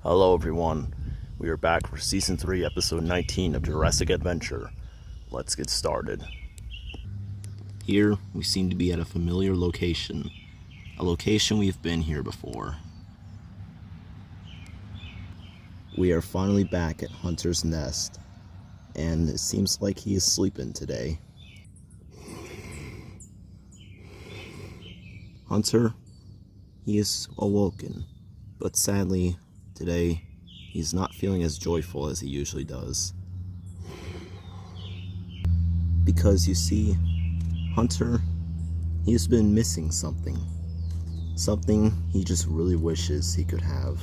Hello everyone, we are back for Season 3, Episode 19 of Jurassic Adventure. Let's get started. Here, we seem to be at a familiar location. A location we've been here before. We are finally back at Hunter's nest, and it seems like he is sleeping today. Hunter, he is awoken, but sadly, today, he's not feeling as joyful as he usually does. Because you see, Hunter, he has been missing something. Something he just really wishes he could have.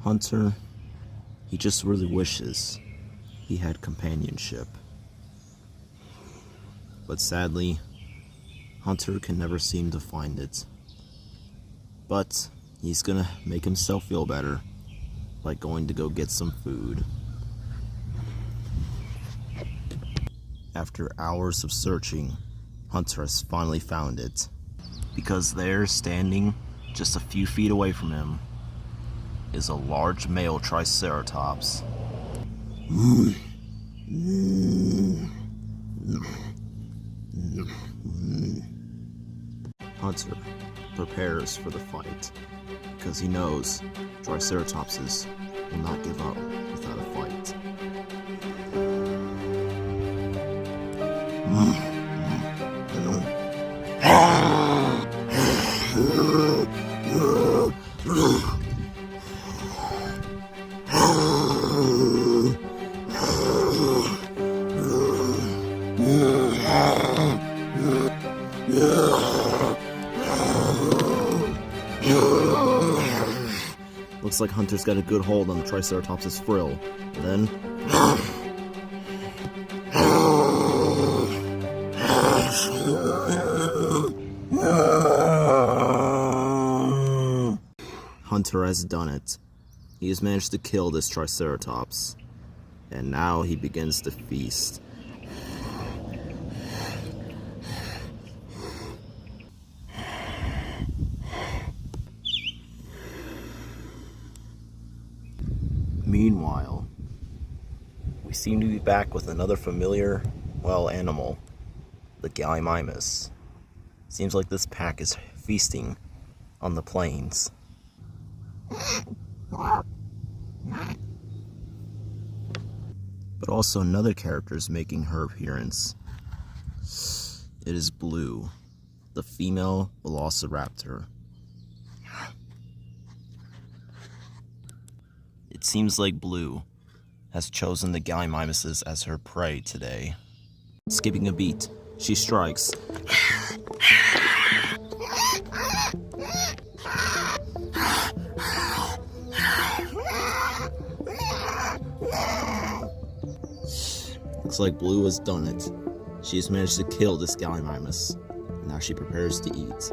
Hunter, he just really wishes he had companionship. But sadly, Hunter can never seem to find it. But he's gonna make himself feel better by going to go get some food. After hours of searching, Hunter has finally found it. Because there, standing just a few feet away from him, is a large male Triceratops. Hunter prepares for the fight, because he knows Triceratopses will not give up without a fight. Looks like Hunter's got a good hold on the Triceratops' frill. And then... Hunter has done it. He has managed to kill this Triceratops. And now he begins to feast. Meanwhile, we seem to be back with another familiar, animal, the Gallimimus. Seems like this pack is feasting on the plains. But also another character is making her appearance. It is Blue, the female velociraptor. It seems like Blue has chosen the Gallimimuses as her prey today. Skipping a beat, she strikes. Looks like Blue has done it. She has managed to kill this Gallimimus. Now she prepares to eat.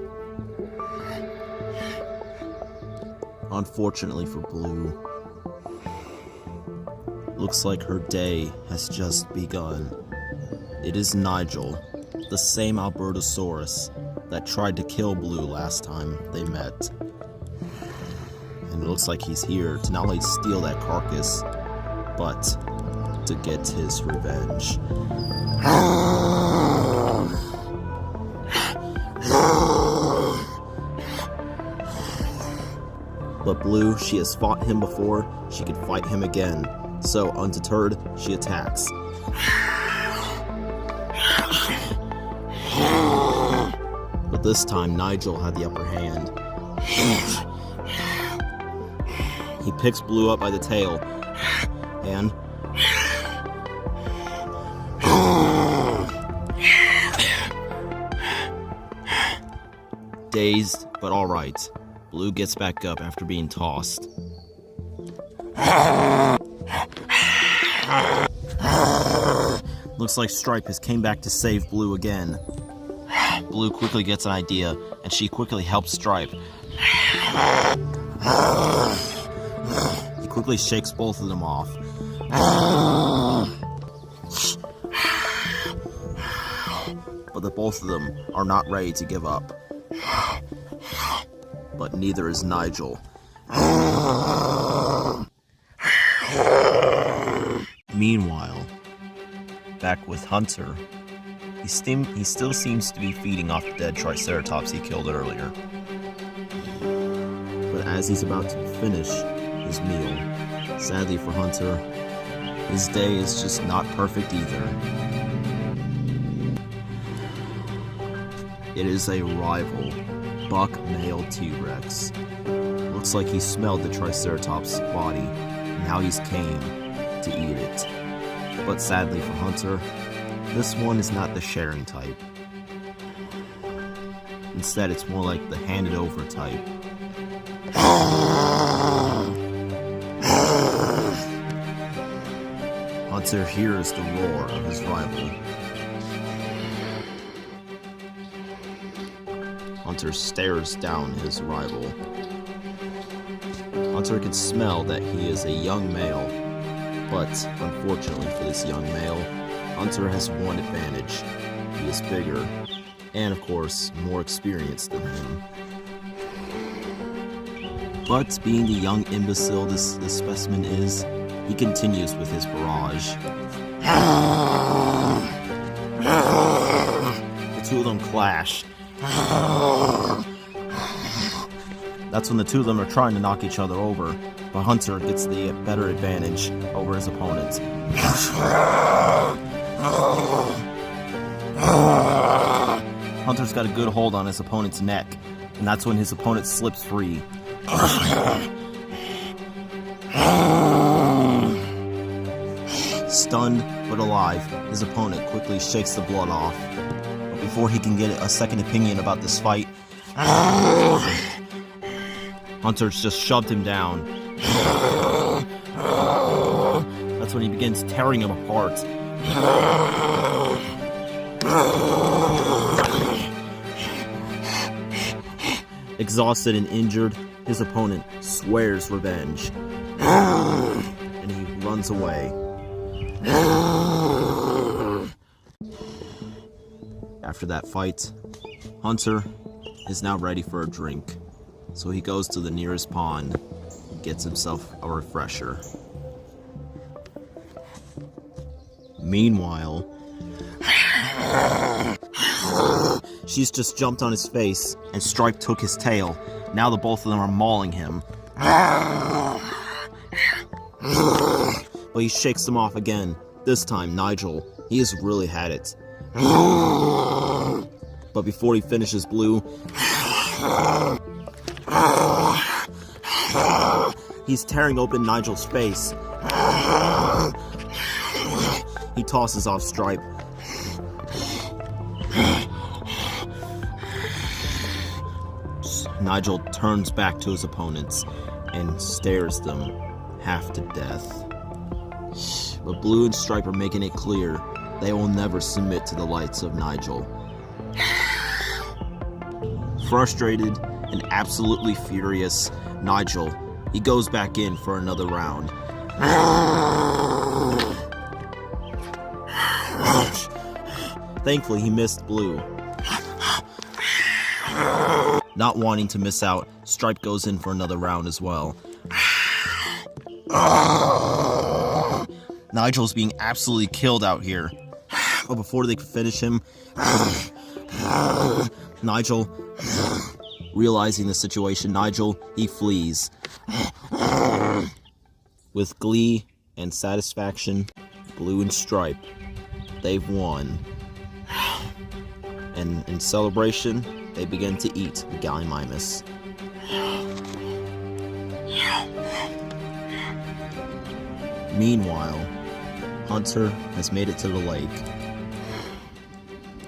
Unfortunately for Blue, looks like her day has just begun. It is Nigel, the same Albertosaurus that tried to kill Blue last time they met. And it looks like he's here to not only steal that carcass, but to get his revenge. But Blue, she has fought him before, she can fight him again. So, undeterred, she attacks. But this time, Nigel had the upper hand. He picks Blue up by the tail, and... Dazed, but alright. Blue gets back up after being tossed. Looks like Stripe has came back to save Blue again. Blue quickly gets an idea, and she quickly helps Stripe. He quickly shakes both of them off. But the both of them are not ready to give up. but neither is Nigel. Meanwhile, back with Hunter, he still seems to be feeding off the dead Triceratops he killed earlier. But as he's about to finish his meal, sadly for Hunter, his day is just not perfect either. It is a rival, buck male T-Rex. Looks like he smelled the Triceratops' body, and now he's came to eat it. But sadly for Hunter, this one is not the sharing type. Instead, it's more like the handed over type. Hunter hears the roar of his rival. Hunter stares down his rival. Hunter can smell that he is a young male, but unfortunately for this young male, Hunter has one advantage. He is bigger, and of course, more experienced than him. But being the young imbecile this specimen is, he continues with his barrage. The two of them clash. That's when the two of them are trying to knock each other over, but Hunter gets the better advantage over his opponent. Hunter's got a good hold on his opponent's neck, and that's when his opponent slips free. Stunned but alive, his opponent quickly shakes the blood off. But before he can get a second opinion about this fight, Hunter's just shoved him down. That's when he begins tearing him apart. Exhausted and injured, his opponent swears revenge, and he runs away. After that fight, Hunter is now ready for a drink, so he goes to the nearest pond and gets himself a refresher. Meanwhile, she's just jumped on his face, and Stripe took his tail. Now the both of them are mauling him. But he shakes them off again. This time, Nigel, he has really had it. But before he finishes Blue, he's tearing open Nigel's face. He tosses off Stripe. Nigel turns back to his opponents and stares them half to death. But Blue and Stripe are making it clear they will never submit to the lights of Nigel. Frustrated and absolutely furious, Nigel, he goes back in for another round. Thankfully, he missed Blue. Not wanting to miss out, Stripe goes in for another round as well. Nigel's being absolutely killed out here. But before they can finish him, Nigel, realizing the situation, Nigel, he flees. With glee and satisfaction, Blue and Stripe, they've won. And in celebration, they begin to eat the Gallimimus. Meanwhile, Hunter has made it to the lake.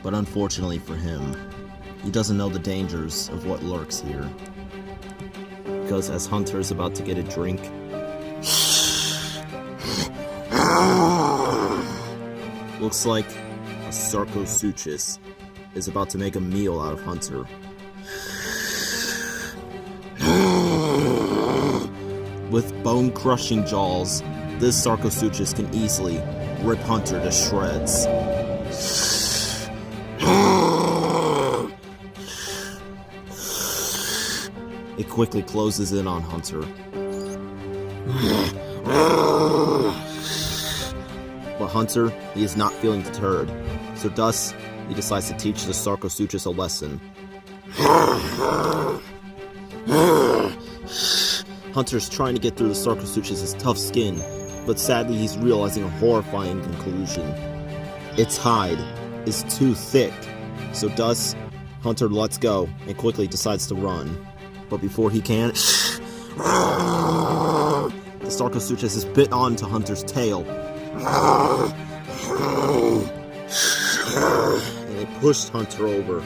But unfortunately for him, he doesn't know the dangers of what lurks here. Because as Hunter is about to get a drink, looks like a Sarcosuchus is about to make a meal out of Hunter. With bone-crushing jaws, this Sarcosuchus can easily rip Hunter to shreds. It quickly closes in on Hunter. But Hunter, he is not feeling deterred, so thus, he decides to teach the Sarcosuchus a lesson. Hunter's trying to get through the Sarcosuchus' tough skin, but sadly he's realizing a horrifying conclusion. Its hide is too thick, so thus, Hunter lets go and quickly decides to run. But before he can, the Sarcosuchus is bit onto Hunter's tail. And they pushed Hunter over.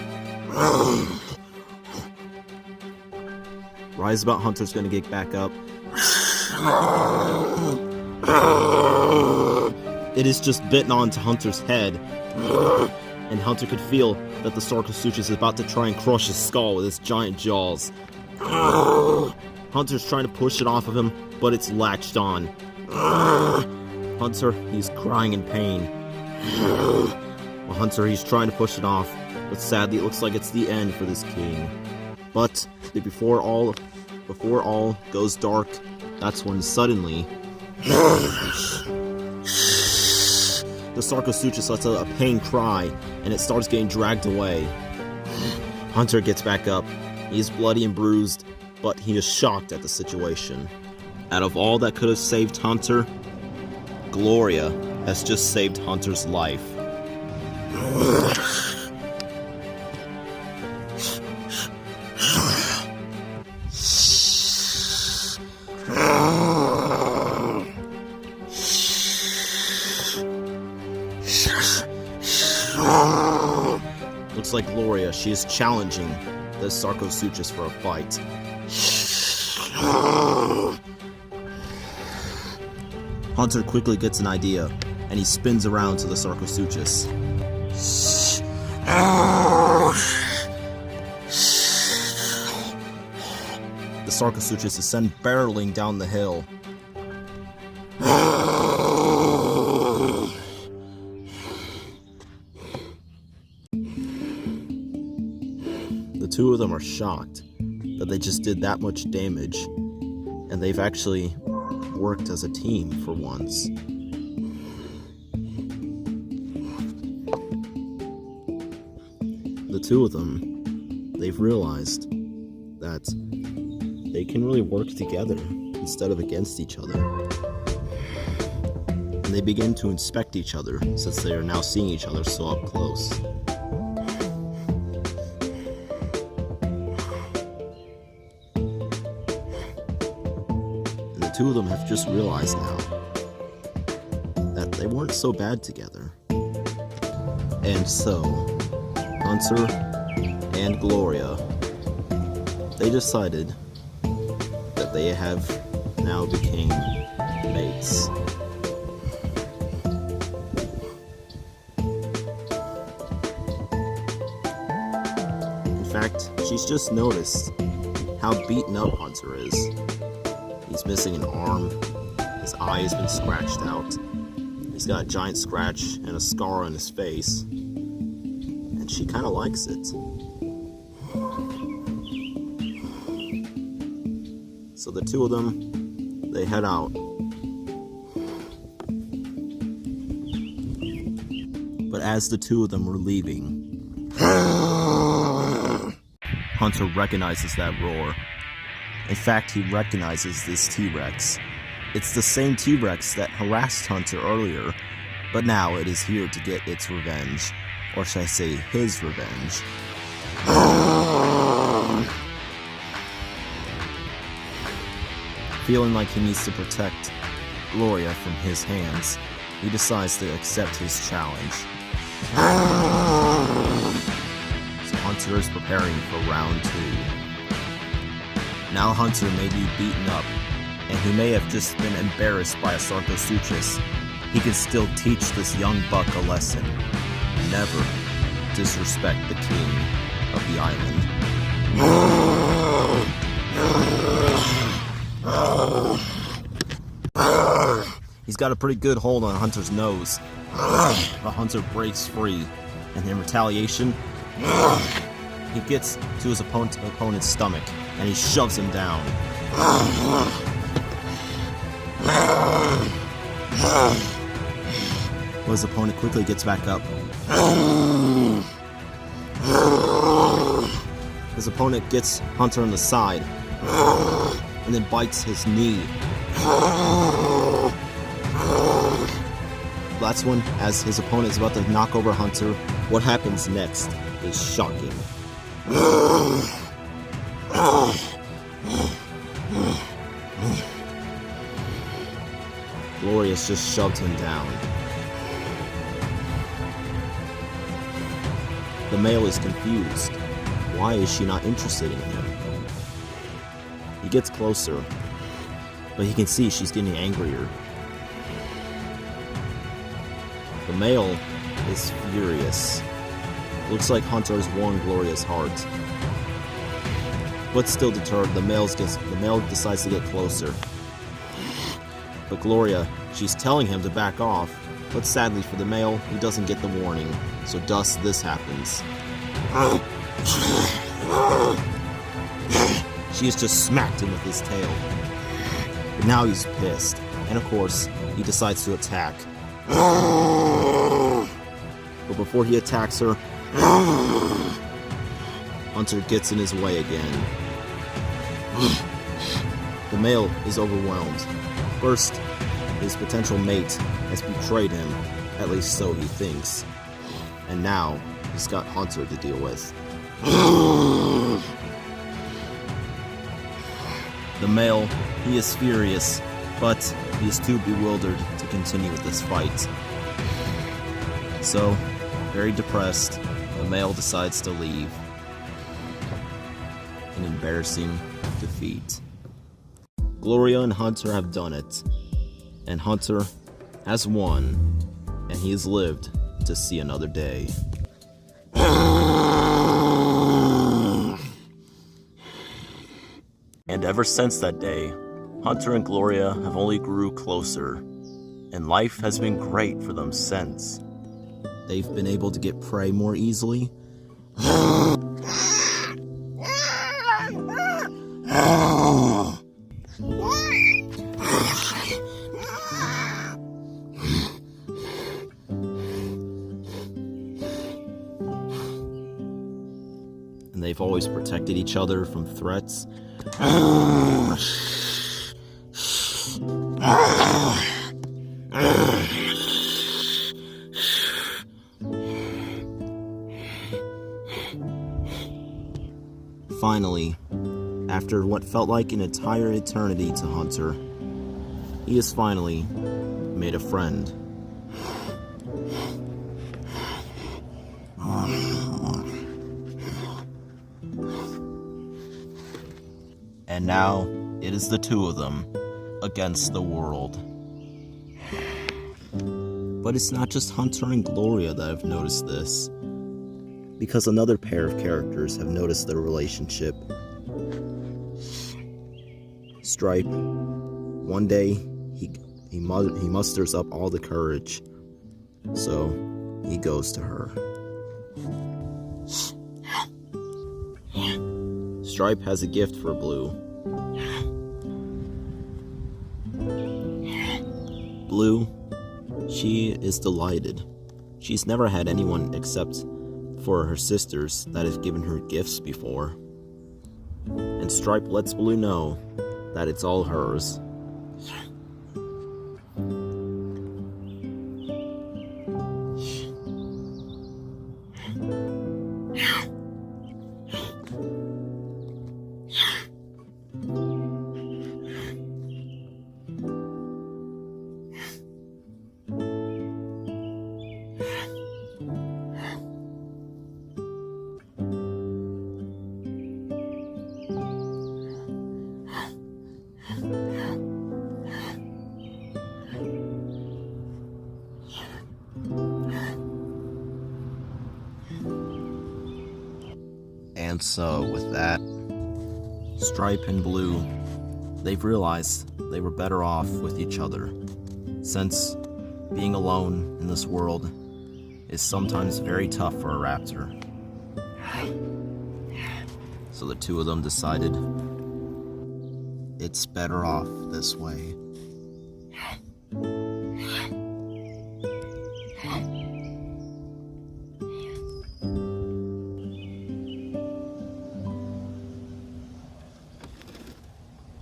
Right as about Hunter's gonna get back up, it is just bitten onto Hunter's head. And Hunter could feel that the Sarcosuchus is about to try and crush his skull with its giant jaws. Hunter's trying to push it off of him, but it's latched on. Hunter, he's crying in pain. Well, Hunter, he's trying to push it off, but sadly it looks like it's the end for this king. But before all goes dark, that's when suddenly the Sarcosuchus lets out a pain cry, and it starts getting dragged away. Hunter gets back up. He is bloody and bruised, but he is shocked at the situation. Out of all that could have saved Hunter, Gloria has just saved Hunter's life. Looks like Gloria, she is challenging the Sarcosuchus for a fight. Hunter quickly gets an idea, and he spins around to the Sarcosuchus. The Sarcosuchus is sent barreling down the hill. The two of them are shocked that they just did that much damage, and they've actually worked as a team for once. The two of them, they've realized that they can really work together instead of against each other. And they begin to inspect each other since they are now seeing each other so up close. And the two of them have just realized now that they weren't so bad together. And so, Hunter and Gloria, they decided that they have now became mates. In fact, she's just noticed how beaten up Hunter is. He's missing an arm, his eye has been scratched out, he's got a giant scratch and a scar on his face, and she kind of likes it. So the two of them, they head out. But as the two of them were leaving, Hunter recognizes that roar. In fact, he recognizes this T-Rex. It's the same T-Rex that harassed Hunter earlier, but now it is here to get its revenge. Or should I say, his revenge. Feeling like he needs to protect Gloria from his hands, he decides to accept his challenge. So Hunter is preparing for round 2. Now Hunter may be beaten up, and he may have just been embarrassed by a Sarcosuchus. He can still teach this young buck a lesson. Never disrespect the king of the island. He's got a pretty good hold on Hunter's nose, but Hunter breaks free, and in retaliation, he gets to his opponent's stomach, and he shoves him down. But his opponent quickly gets back up. His opponent gets Hunter on the side and then bites his knee. That's when, as his opponent is about to knock over Hunter, what happens next is shocking. Gloria's just shoved him down. The male is confused. Why is she not interested in him? He gets closer, but he can see she's getting angrier. The male is furious. Looks like Hunter has won Gloria's heart. But still deterred, the male decides to get closer. But Gloria, she's telling him to back off, but sadly for the male, he doesn't get the warning, so thus this happens. She has just smacked him with his tail. But now he's pissed, and of course, he decides to attack. But before he attacks her, Hunter gets in his way again. The male is overwhelmed. First, his potential mate has betrayed him, at least so he thinks. And now, he's got Hunter to deal with. The male, he is furious, but he is too bewildered to continue with this fight. So, very depressed, the male decides to leave. An embarrassing defeat. Gloria and Hunter have done it, and Hunter has won, and he has lived to see another day. And ever since that day, Hunter and Gloria have only grew closer, and life has been great for them since. They've been able to get prey more easily. And they've always protected each other from threats. Finally, after what felt like an entire eternity to Hunter, he has finally made a friend. And now, it is the two of them against the world. But it's not just Hunter and Gloria that have noticed this, because another pair of characters have noticed their relationship. Stripe, one day, he musters up all the courage, so he goes to her. Stripe has a gift for Blue. Blue, she is delighted. She's never had anyone except for her sisters that have given her gifts before. And Stripe lets Blue know that it's all hers. And so, with that, Stripe and Blue, they've realized they were better off with each other, since being alone in this world is sometimes very tough for a raptor. So the two of them decided it's better off this way.